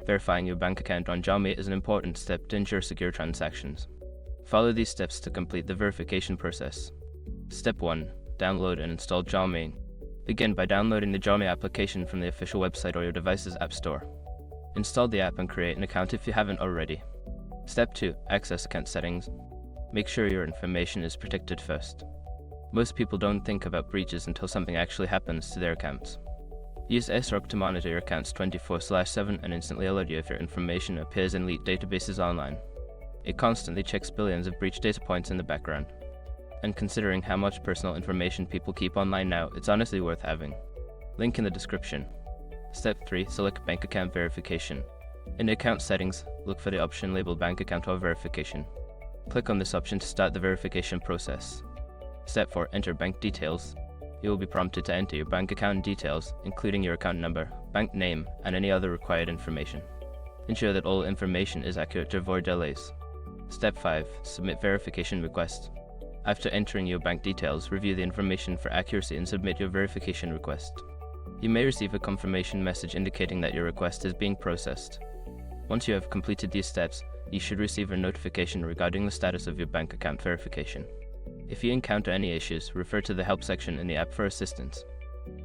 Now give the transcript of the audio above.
Verifying your bank account on Jami is an important step to ensure secure transactions. Follow these steps to complete the verification process. Step 1. Download and install Jami. Begin by downloading the Jami application from the official website or your device's app store. Install the app and create an account if you haven't already. Step 2. Access account settings. Make sure your information is protected first. Most people don't think about breaches until something actually happens to their accounts. Use SROC to monitor your accounts 24/7 and instantly alert you if your information appears in leaked databases online. It constantly checks billions of breach data points in the background. And considering how much personal information people keep online now, it's honestly worth having. Link in the description. Step 3. Select bank account verification. In the account settings, look for the option labeled bank account or verification. Click on this option to start the verification process. Step 4. Enter bank details. You will be prompted to enter your bank account details, including your account number, bank name, and any other required information. Ensure that all information is accurate to avoid delays. Step 5. Submit verification request. After entering your bank details, review the information for accuracy and submit your verification request. You may receive a confirmation message indicating that your request is being processed. Once you have completed these steps, you should receive a notification regarding the status of your bank account verification. If you encounter any issues, refer to the help section in the app for assistance.